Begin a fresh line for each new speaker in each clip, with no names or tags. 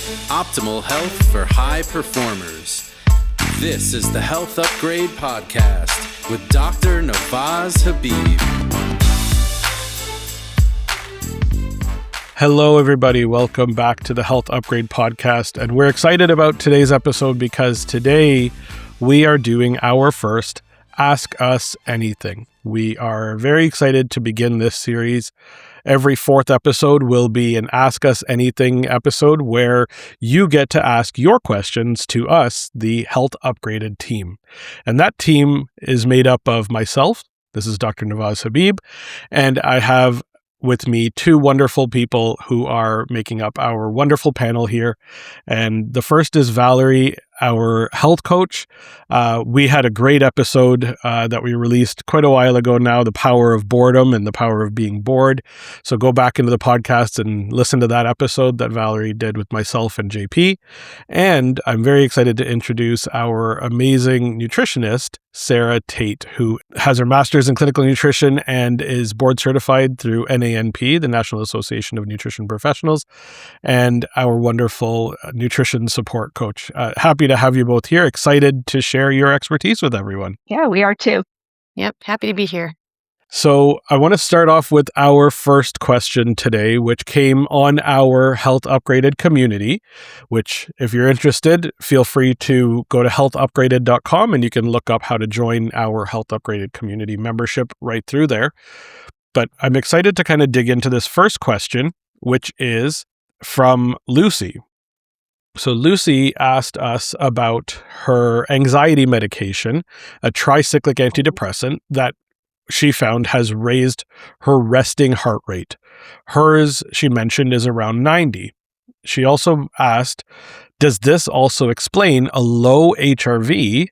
Optimal health for high performers. This is the Health Upgrade Podcast with Dr. Navaz Habib.
Hello, everybody. Welcome back to the Health Upgrade Podcast. And we're excited about today's episode because today we are doing our first Ask Us Anything. We are very excited to begin this series. Every fourth episode will be an Ask Us Anything episode where you get to ask your questions to us, the Health Upgraded team. And that team is made up of myself. This is Dr. Navaz Habib. And I have with me two wonderful people who are making up our wonderful panel here. And the first is Valerie, our health coach. We had a great episode that we released quite a while ago now, The Power of Boredom and the Power of Being Bored. So go back into the podcast and listen to that episode that Valerie did with myself and JP. And I'm very excited to introduce our amazing nutritionist, Sara Tate, who has her master's in clinical nutrition and is board certified through NANP, the National Association of Nutrition Professionals, and our wonderful nutrition support coach. Happy to have you both here. Excited to share your expertise with everyone.
Yeah, we are too.
Yep, happy to be here.
So I want to start off with our first question today, which came on our Health Upgraded community, which if you're interested, feel free to go to healthupgraded.com and you can look up how to join our Health Upgraded community membership right through there. But I'm excited to kind of dig into this first question, which is from Lucy. So Lucy asked us about her anxiety medication, a tricyclic antidepressant that she found has raised her resting heart rate. Hers, she mentioned, is around 90. She also asked, does this also explain a low HRV,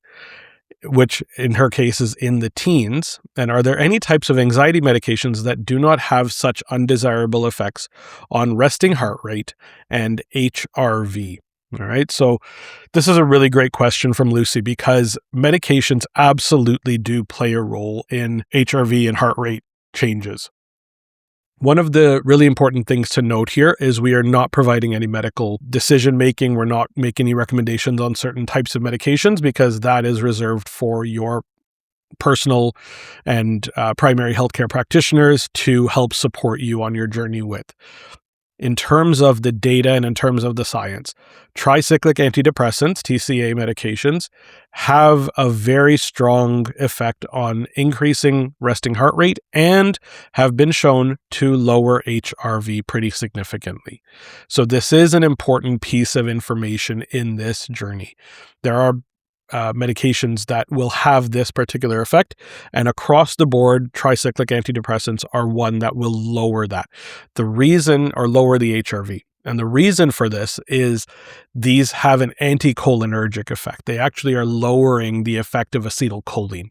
which in her case is in the teens? And are there any types of anxiety medications that do not have such undesirable effects on resting heart rate and HRV? All right. So this is a really great question from Lucy because medications absolutely do play a role in HRV and heart rate changes. One of the really important things to note here is we are not providing any medical decision making. We're not making any recommendations on certain types of medications because that is reserved for your personal and primary healthcare practitioners to help support you on your journey with. In terms of the data and in terms of the science, tricyclic antidepressants, TCA medications, have a very strong effect on increasing resting heart rate and have been shown to lower HRV pretty significantly. So this is an important piece of information in this journey. There are medications that will have this particular effect, and across the board, tricyclic antidepressants are one that will lower that. The reason, or lower the HRV, and the reason for this is these have an anticholinergic effect. They actually are lowering the effect of acetylcholine.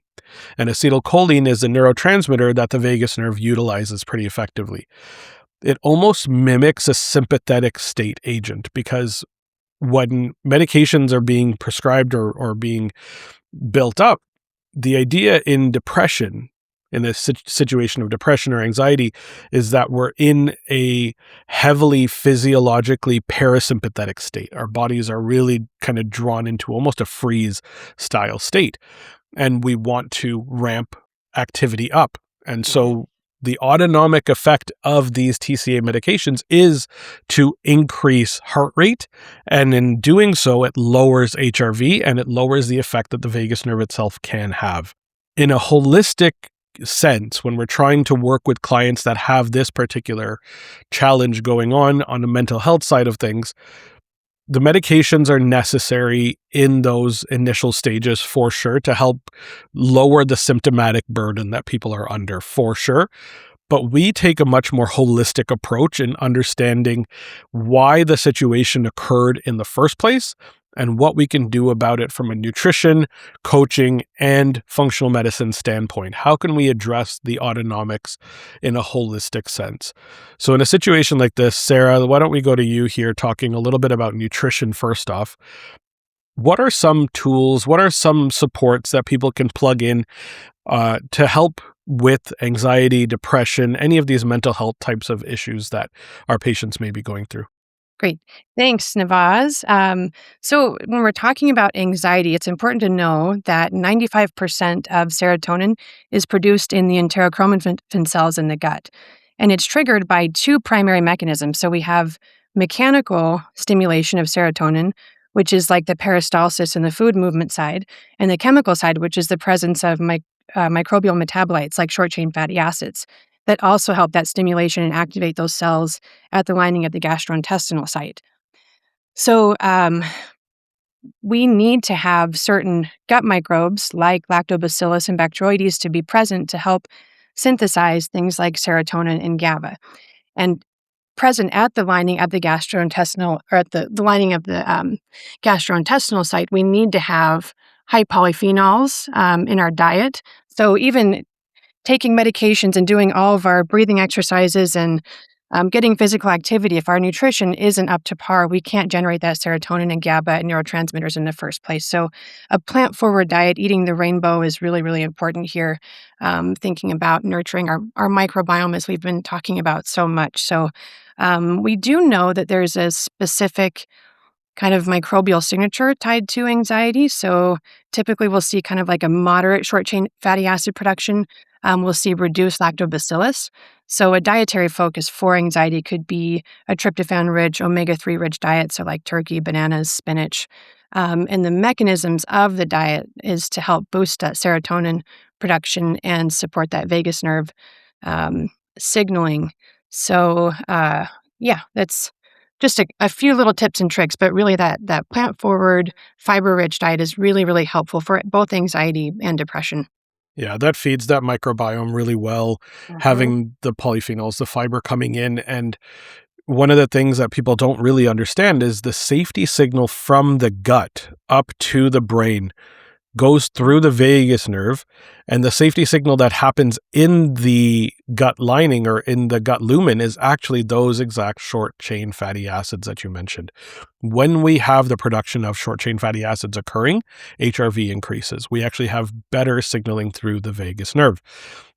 And acetylcholine is a neurotransmitter that the vagus nerve utilizes pretty effectively. It almost mimics a sympathetic state agent because when medications are being prescribed or being built up, the idea in depression, in this situation of depression or anxiety, is that we're in a heavily physiologically parasympathetic state. Our bodies are really kind of drawn into almost a freeze style state, and we want to ramp activity up. And so the autonomic effect of these TCA medications is to increase heart rate. And in doing so, it lowers HRV and it lowers the effect that the vagus nerve itself can have. In a holistic sense, when we're trying to work with clients that have this particular challenge going on the mental health side of things, the medications are necessary in those initial stages for sure to help lower the symptomatic burden that people are under for sure. But we take a much more holistic approach in understanding why the situation occurred in the first place and what we can do about it from a nutrition, coaching, and functional medicine standpoint. How can we address the autonomics in a holistic sense? So in a situation like this, Sara, why don't we go to you here talking a little bit about nutrition first off. What are some tools, what are some supports that people can plug in to help with anxiety, depression, any of these mental health types of issues that our patients may be going through?
Great. Thanks, Navaz. So when we're talking about anxiety, it's important to know that 95% of serotonin is produced in the enterochromaffin cells in the gut. And it's triggered by two primary mechanisms. So we have mechanical stimulation of serotonin, which is like the peristalsis in the food movement side, and the chemical side, which is the presence of microbial metabolites like short chain fatty acids that also help that stimulation and activate those cells at the lining of the gastrointestinal site. So we need to have certain gut microbes like lactobacillus and bacteroides to be present to help synthesize things like serotonin and GABA. And present at the lining of the gastrointestinal, or at the lining of the gastrointestinal site, we need to have high polyphenols in our diet. So even taking medications and doing all of our breathing exercises and getting physical activity, if our nutrition isn't up to par, we can't generate that serotonin and GABA and neurotransmitters in the first place. So a plant-forward diet, eating the rainbow, is really, really important here, thinking about nurturing our microbiome as we've been talking about so much. So we do know that there's a specific kind of microbial signature tied to anxiety. So typically we'll see kind of like a moderate short chain fatty acid production. We'll see reduced lactobacillus. So a dietary focus for anxiety could be a tryptophan-rich, omega-3 rich diet, so like turkey, bananas, spinach. And the mechanisms of the diet is to help boost that serotonin production and support that vagus nerve signaling. So yeah, that's just a few little tips and tricks, but really that plant-forward, fiber-rich diet is really, really helpful for both anxiety and depression.
Yeah, that feeds that microbiome really well, having the polyphenols, the fiber coming in. And one of the things that people don't really understand is the safety signal from the gut up to the brain goes through the vagus nerve, and the safety signal that happens in the gut lining or in the gut lumen is actually those exact short chain fatty acids that you mentioned. When we have the production of short chain fatty acids occurring, HRV increases. We actually have better signaling through the vagus nerve.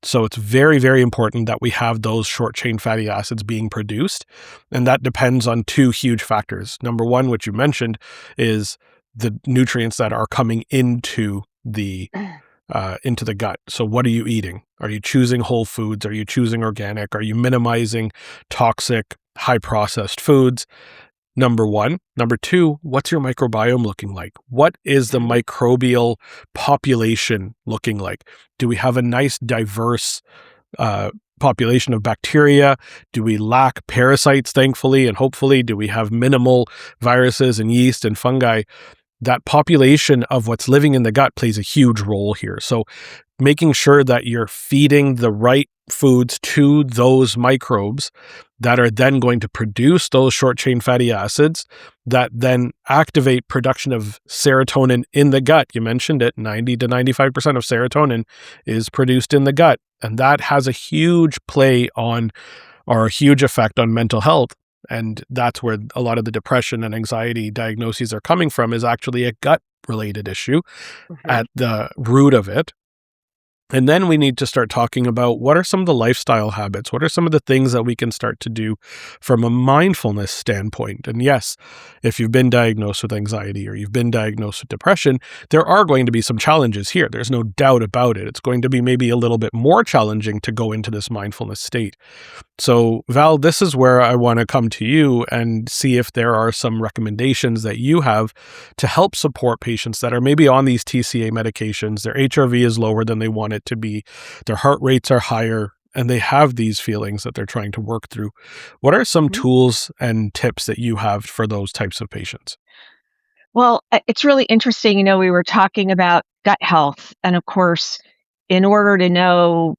So it's very, very important that we have those short chain fatty acids being produced. And that depends on two huge factors. Number one, which you mentioned, is the nutrients that are coming into the gut. So what are you eating? Are you choosing whole foods? Are you choosing organic? Are you minimizing toxic, high processed foods? Number one. Number two, what's your microbiome looking like? What is the microbial population looking like? Do we have a nice, diverse population of bacteria? Do we lack parasites, thankfully, and hopefully? Do we have minimal viruses and yeast and fungi? That population of what's living in the gut plays a huge role here. So making sure that you're feeding the right foods to those microbes that are then going to produce those short chain fatty acids that then activate production of serotonin in the gut. You mentioned it, 90 to 95% of serotonin is produced in the gut. And that has a huge play on, or a huge effect on, mental health. And that's where a lot of the depression and anxiety diagnoses are coming from, is actually a gut-related issue at the root of it. And then we need to start talking about what are some of the lifestyle habits? What are some of the things that we can start to do from a mindfulness standpoint? And yes, if you've been diagnosed with anxiety or you've been diagnosed with depression, there are going to be some challenges here. There's no doubt about it. It's going to be maybe a little bit more challenging to go into this mindfulness state. So Val, this is where I want to come to you and see if there are some recommendations that you have to help support patients that are maybe on these TCA medications. Their HRV is lower than they want it to be. Their heart rates are higher, and they have these feelings that they're trying to work through. What are some tools and tips that you have for those types of patients?
Well, it's really interesting. We were talking about gut health. And of course, in order to know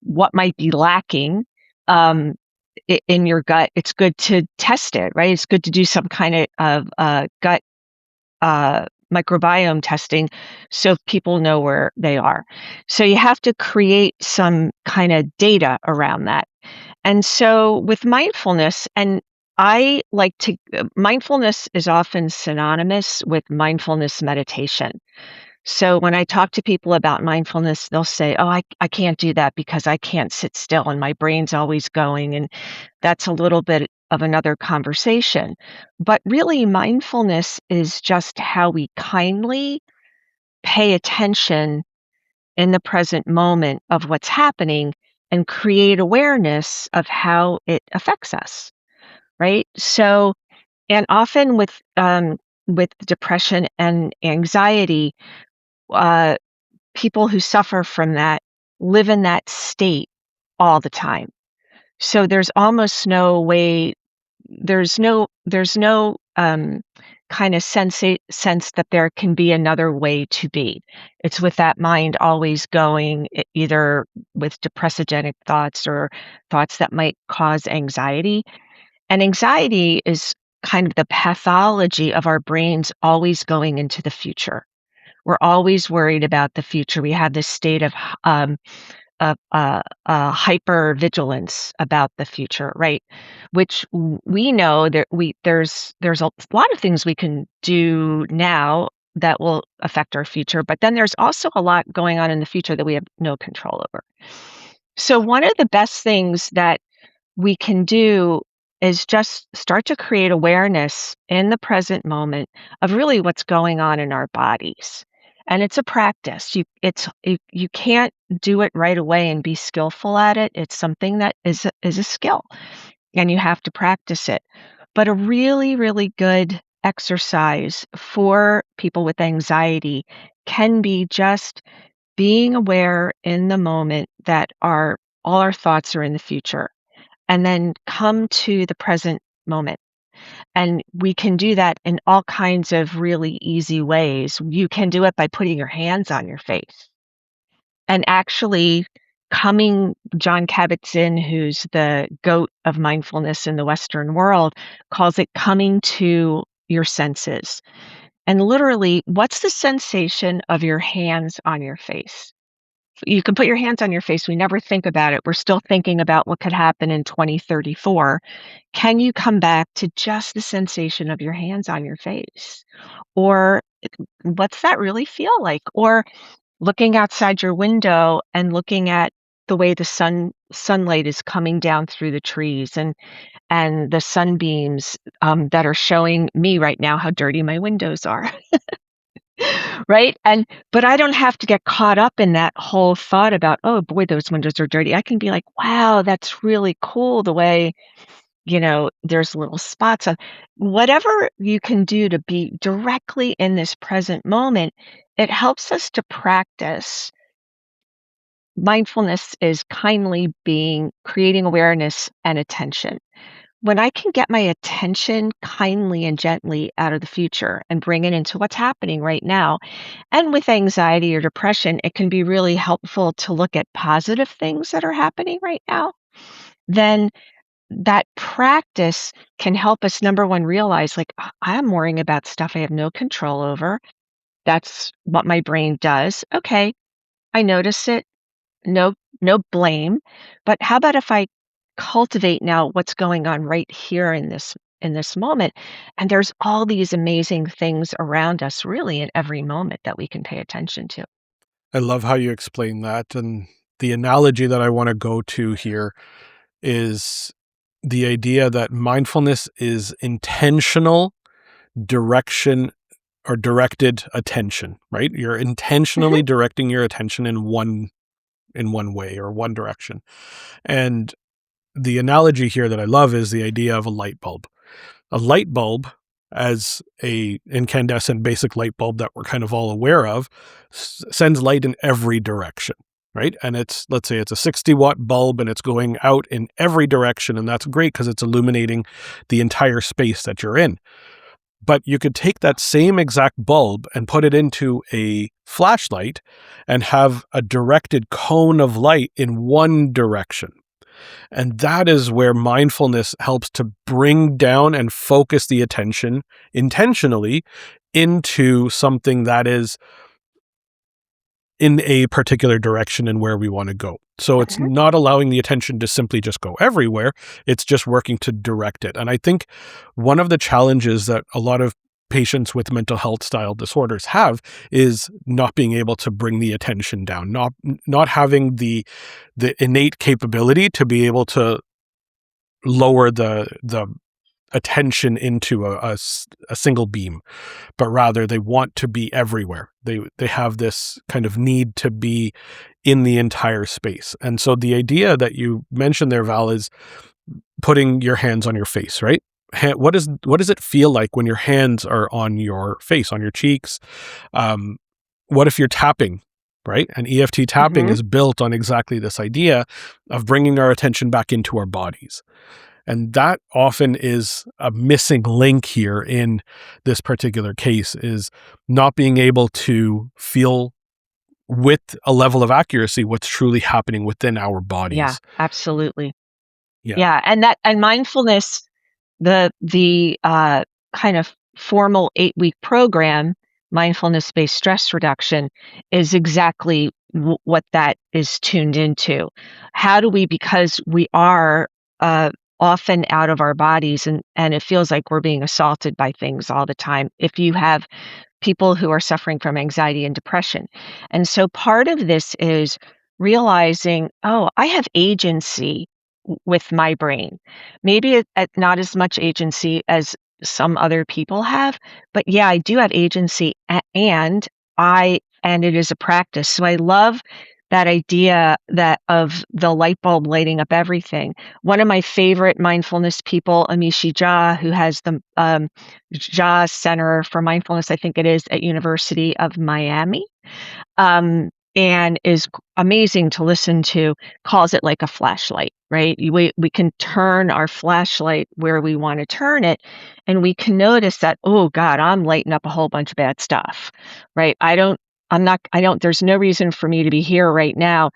what might be lacking in your gut, it's good to test it, right? It's good to do some kind of gut microbiome testing so people know where they are. So you have to create some kind of data around that. And so with mindfulness, and mindfulness is often synonymous with mindfulness meditation. So when I talk to people about mindfulness, they'll say, oh, I can't do that because I can't sit still and my brain's always going. And that's a little bit of another conversation. But really, mindfulness is just how we kindly pay attention in the present moment of what's happening and create awareness of how it affects us, right? So, and often with depression and anxiety, uh, people who suffer from that live in that state all the time. So there's almost no way, there's no kind of sense that there can be another way to be. It's with that mind always going either with depressogenic thoughts or thoughts that might cause anxiety. And anxiety is kind of the pathology of our brains always going into the future. We're always worried about the future. We have this state of hyper vigilance about the future, right? Which we know that there's a lot of things we can do now that will affect our future, but then there's also a lot going on in the future that we have no control over. So one of the best things that we can do is just start to create awareness in the present moment of really what's going on in our bodies. And it's a practice. You can't do it right away and be skillful at it. It's something that is a skill, and you have to practice it. But a really, really good exercise for people with anxiety can be just being aware in the moment that all our thoughts are in the future, and then come to the present moment. And we can do that in all kinds of really easy ways. You can do it by putting your hands on your face and actually John Kabat-Zinn, who's the goat of mindfulness in the Western world, calls it coming to your senses. And literally, what's the sensation of your hands on your face? You can put your hands on your face. We never think about it. We're still thinking about what could happen in 2034. Can you come back to just the sensation of your hands on your face? Or what's that really feel like? Or looking outside your window and looking at the way the sunlight is coming down through the trees and the sunbeams that are showing me right now how dirty my windows are. Right? But I don't have to get caught up in that whole thought about, oh boy, those windows are dirty. I can be like, wow, that's really cool the way, there's little spots on whatever you can do to be directly in this present moment. It helps us to practice. Mindfulness is kindly creating awareness and attention. When I can get my attention kindly and gently out of the future and bring it into what's happening right now, and with anxiety or depression, it can be really helpful to look at positive things that are happening right now. Then that practice can help us, number one, realize like, I'm worrying about stuff I have no control over. That's what my brain does. Okay, I notice it. No blame. But how about if I cultivate now what's going on right here in this moment? And there's all these amazing things around us really in every moment that we can pay attention to.
I love how you explain that. And the analogy that I want to go to here is the idea that mindfulness is intentional direction or directed attention, right? You're intentionally
Mhm.
directing your attention in one way or one direction. And the analogy here that I love is the idea of a light bulb. A light bulb, as a incandescent basic light bulb that we're kind of all aware of, sends light in every direction, right? And let's say it's a 60-watt bulb and it's going out in every direction, and that's great because it's illuminating the entire space that you're in. But you could take that same exact bulb and put it into a flashlight and have a directed cone of light in one direction. And that is where mindfulness helps to bring down and focus the attention intentionally into something that is in a particular direction and where we want to go. So it's
Mhm.
not allowing the attention to simply just go everywhere. It's just working to direct it. And I think one of the challenges that a lot of patients with mental health style disorders have is not being able to bring the attention down, not having the innate capability to be able to lower the attention into a single beam, but rather they want to be everywhere. They have this kind of need to be in the entire space. And so the idea that you mentioned there, Val, is putting your hands on your face, right? What does it feel like when your hands are on your face, on your cheeks? What if you're tapping, right? And EFT tapping is built on exactly this idea of bringing our attention back into our bodies. And that often is a missing link here in this particular case, is not being able to feel with a level of accuracy what's truly happening within our bodies.
Yeah, absolutely.
Yeah.
Yeah, and mindfulness, the kind of formal 8-week program, mindfulness-based stress reduction, is exactly what that is tuned into. How do we, because we are often out of our bodies, and it feels like we're being assaulted by things all the time. If you have people who are suffering from anxiety and depression. And so part of this is realizing, oh, I have agency with my brain. Maybe not as much agency as some other people have, but yeah, I do have agency, and it is a practice. So I love that idea that of the light bulb lighting up everything. One of my favorite mindfulness people, Amishi Jha, who has the Jha Center for Mindfulness, I think it is, at University of Miami, and is amazing to listen to, calls it like a flashlight, right? We can turn our flashlight where we want to turn it, and we can notice that, oh God, I'm lighting up a whole bunch of bad stuff, right? There's no reason for me to be here right now.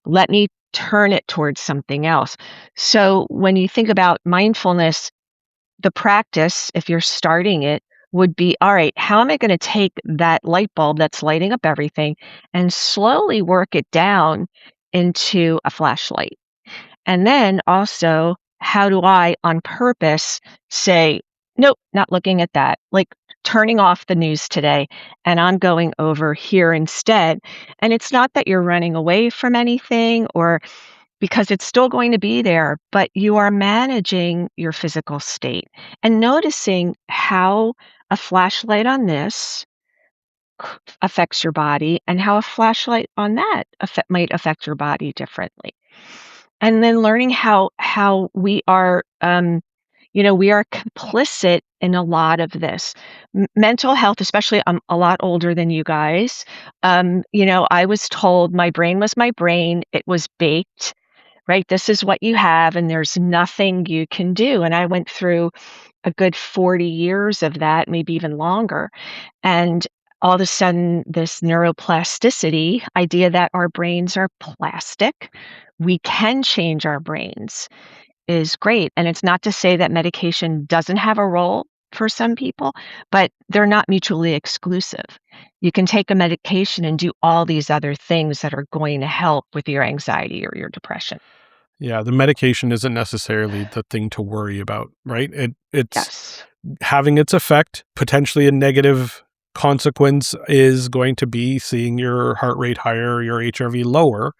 Let me turn it towards something else. So when you think about mindfulness, the practice, if you're starting it, would be, all right, how am I going to take that light bulb that's lighting up everything and slowly work it down into a flashlight? And then also, how do I, on purpose, say, nope, not looking at that, like turning off the news today, and I'm going over here instead. And it's not that you're running away from anything, or because it's still going to be there, but you are managing your physical state and noticing how a flashlight on this affects your body and how a flashlight on that might affect your body differently. And then learning how we are, we are complicit in a lot of this. Mental health, especially, I'm a lot older than you guys. I was told my brain was my brain. It was baked, right? This is what you have, and there's nothing you can do. And I went through a good 40 years of that, maybe even longer. And all of a sudden, this neuroplasticity idea that our brains are plastic, we can change our brains, is great. And it's not to say that medication doesn't have a role for some people, but they're not mutually exclusive. You can take a medication and do all these other things that are going to help with your anxiety or your depression.
Yeah, the medication isn't necessarily the thing to worry about, right? It's
Yes.
having its effect. Potentially a negative consequence is going to be seeing your heart rate higher, your HRV lower.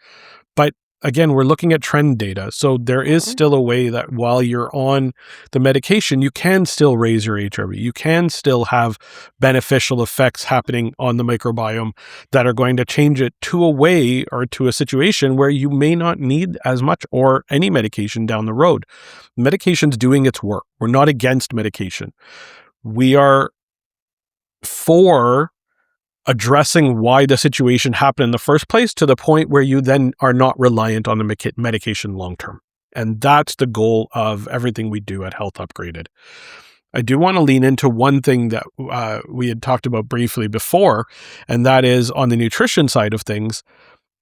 But again, we're looking at trend data. So there is still a way that while you're on the medication, you can still raise your HRV. You can still have beneficial effects happening on the microbiome that are going to change it to a way or to a situation where you may not need as much or any medication down the road. Medication's doing its work. We're not against medication. We are for addressing why the situation happened in the first place to the point where you then are not reliant on the medication long term. And that's the goal of everything we do at Health Upgraded. I do want to lean into one thing that we had talked about briefly before, and that is on the nutrition side of things.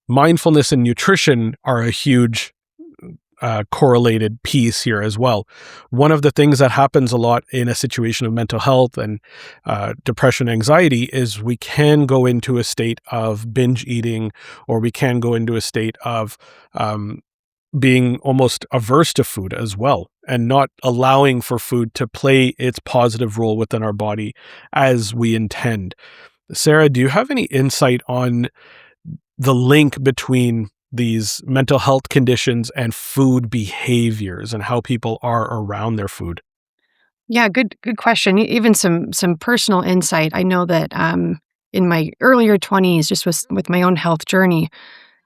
Mindfulness and nutrition are a huge correlated piece here as well. One of the things that happens a lot in a situation of mental health and depression, anxiety, is we can go into a state of binge eating, or we can go into a state of being almost averse to food as well, and not allowing for food to play its positive role within our body as we intend. Sara, do you have any insight on the link between these mental health conditions and food behaviors and how people are around their food?
Yeah, good question. Even some personal insight. I know that in my earlier 20s, just with my own health journey,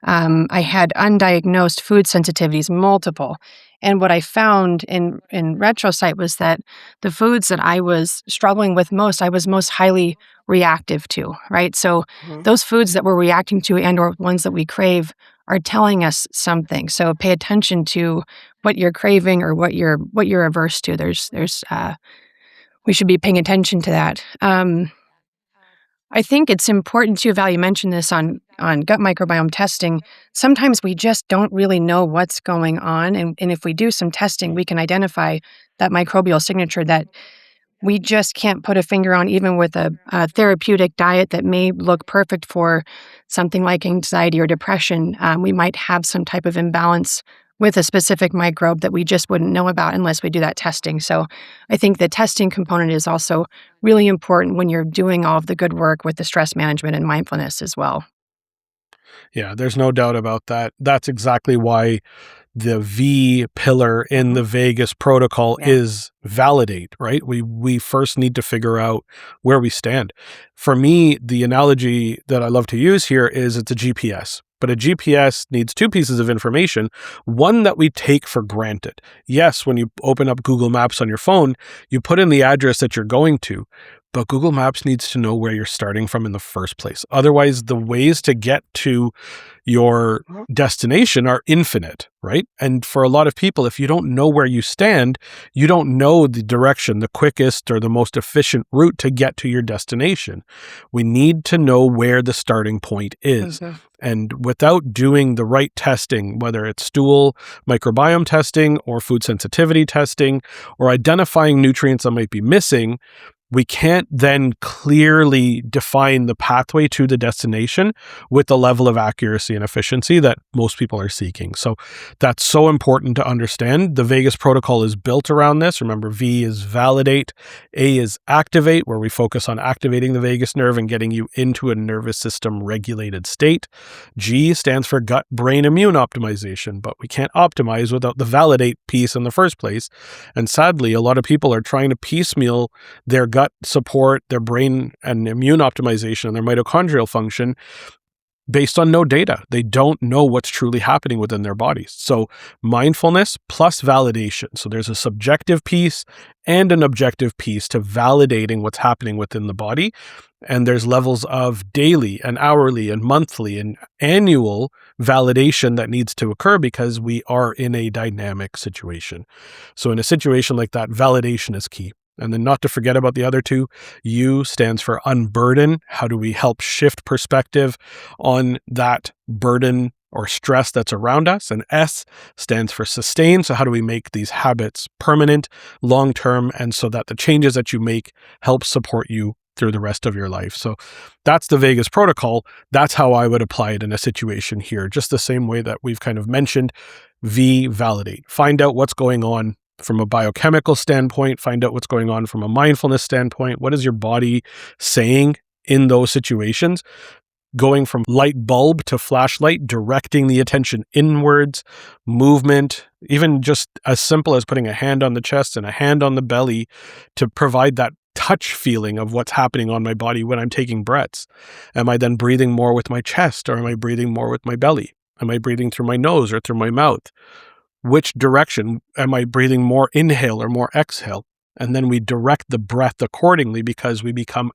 I had undiagnosed food sensitivities, multiple. And what I found in retrospect was that the foods that I was struggling with most, I was most highly reactive to, right? So those foods that we're reacting to and or ones that we crave are telling us something. So pay attention to what you're craving or what you're averse to. We should be paying attention to that. I think it's important too, Val, you mentioned this on gut microbiome testing. Sometimes we just don't really know what's going on. And if we do some testing, we can identify that microbial signature that we just can't put a finger on, even with a therapeutic diet that may look perfect for something like anxiety or depression. We might have some type of imbalance with a specific microbe that we just wouldn't know about unless we do that testing. So I think the testing component is also really important when you're doing all of the good work with the stress management and mindfulness as well.
Yeah, there's no doubt about that. That's exactly why the V pillar in the Vegas protocol is validate, right? We first need to figure out where we stand. For me, the analogy that I love to use here is it's a GPS. But a GPS needs two pieces of information, one that we take for granted. Yes, when you open up Google Maps on your phone, you put in the address that you're going to, but Google Maps needs to know where you're starting from in the first place. Otherwise, the ways to get to your destination are infinite, right? And for a lot of people, if you don't know where you stand, you don't know the direction, the quickest or the most efficient route to get to your destination. We need to know where the starting point is. And without doing the right testing, whether it's stool microbiome testing or food sensitivity testing or identifying nutrients that might be missing, we can't then clearly define the pathway to the destination with the level of accuracy and efficiency that most people are seeking. So that's so important to understand. The Vegas protocol is built around this. Remember, V is validate, A is activate, where we focus on activating the vagus nerve and getting you into a nervous system regulated state. G stands for gut-brain immune optimization, but we can't optimize without the validate piece in the first place. And sadly, a lot of people are trying to piecemeal their gut support, their brain and immune optimization, and their mitochondrial function based on no data. They don't know what's truly happening within their bodies. So mindfulness plus validation. So there's a subjective piece and an objective piece to validating what's happening within the body. And there's levels of daily and hourly and monthly and annual validation that needs to occur because we are in a dynamic situation. So in a situation like that, validation is key. And then not to forget about the other two, U stands for unburden. How do we help shift perspective on that burden or stress that's around us? And S stands for sustain. So how do we make these habits permanent, long-term, and so that the changes that you make help support you through the rest of your life? So that's the Vegas protocol. That's how I would apply it in a situation here. Just the same way that we've kind of mentioned. V, validate. Find out what's going on from a biochemical standpoint, find out what's going on from a mindfulness standpoint. What is your body saying in those situations? Going from light bulb to flashlight, directing the attention inwards, movement, even just as simple as putting a hand on the chest and a hand on the belly to provide that touch feeling of what's happening on my body when I'm taking breaths. Am I then breathing more with my chest or am I breathing more with my belly? Am I breathing through my nose or through my mouth? Which direction am I breathing more inhale or more exhale? And then we direct the breath accordingly because we become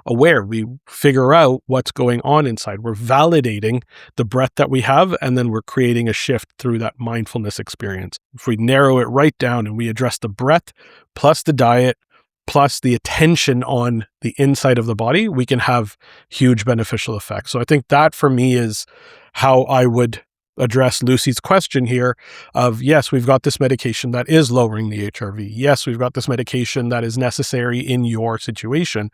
aware. We figure out what's going on inside. We're validating the breath that we have, and then we're creating a shift through that mindfulness experience. If we narrow it right down and we address the breath plus the diet plus the attention on the inside of the body, we can have huge beneficial effects. So I think that for me is how I would address Lucy's question here of, yes, we've got this medication that is lowering the HRV. Yes, we've got this medication that is necessary in your situation.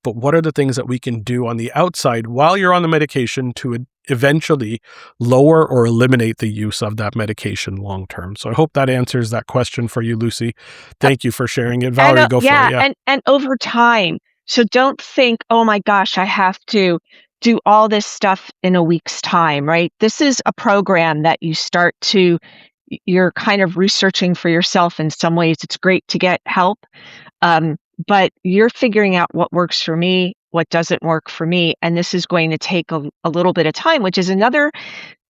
But what are the things that we can do on the outside while you're on the medication to eventually lower or eliminate the use of that medication long term? So I hope that answers that question for you, Lucy. Thank you for sharing it. Valerie, go for it.
Yeah, and over time. So don't think, oh my gosh, I have to do all this stuff in a week's time, right? This is a program that you start to you're kind of researching for yourself in some ways. It's great to get help, but you're figuring out what works for me, what doesn't work for me, and this is going to take a little bit of time, which is another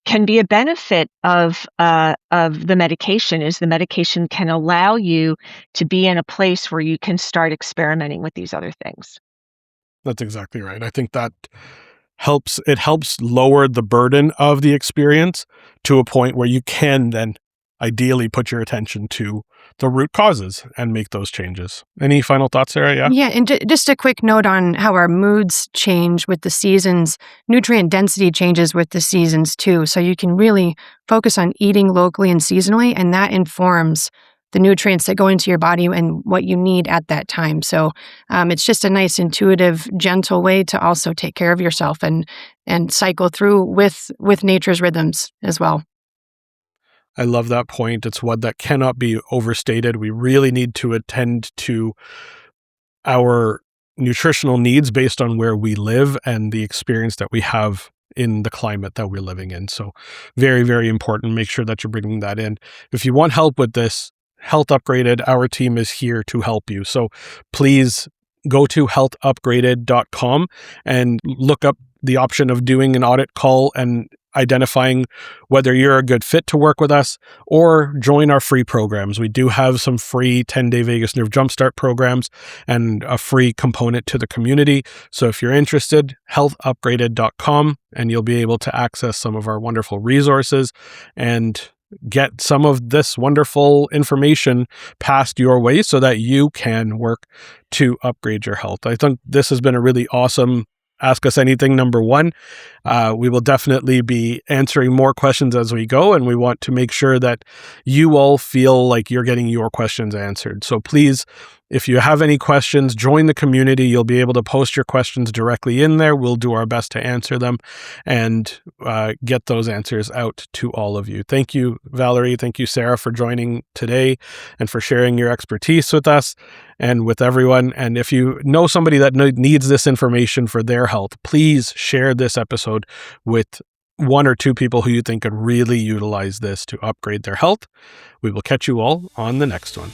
can be a benefit of the medication. Is the medication can allow you to be in a place where you can start experimenting with these other things.
That's exactly right. I think that helps lower the burden of the experience to a point where you can then ideally put your attention to the root causes and make those changes. Any final thoughts, Sarah? Yeah.
Yeah, and just a quick note on how our moods change with the seasons. Nutrient density changes with the seasons too. So you can really focus on eating locally and seasonally, and that informs the nutrients that go into your body and what you need at that time. So it's just a nice, intuitive, gentle way to also take care of yourself and cycle through with nature's rhythms as well.
I love that point. It's one that cannot be overstated. We really need to attend to our nutritional needs based on where we live and the experience that we have in the climate that we're living in. So very, very important. Make sure that you're bringing that in. If you want help with this, Health Upgraded, our team is here to help you. So please go to healthupgraded.com and look up the option of doing an audit call and identifying whether you're a good fit to work with us, or join our free programs. We do have some free 10-day vagus nerve jumpstart programs and a free component to the community. So if you're interested, healthupgraded.com, and you'll be able to access some of our wonderful resources and get some of this wonderful information passed your way so that you can work to upgrade your health. I think this has been a really awesome Ask Us Anything number 1. We will definitely be answering more questions as we go, and we want to make sure that you all feel like you're getting your questions answered. So please, if you have any questions, join the community. You'll be able to post your questions directly in there. We'll do our best to answer them and get those answers out to all of you. Thank you, Valerie. Thank you, Sara, for joining today and for sharing your expertise with us and with everyone. And if you know somebody that needs this information for their health, please share this episode with 1 or 2 people who you think could really utilize this to upgrade their health. We will catch you all on the next one.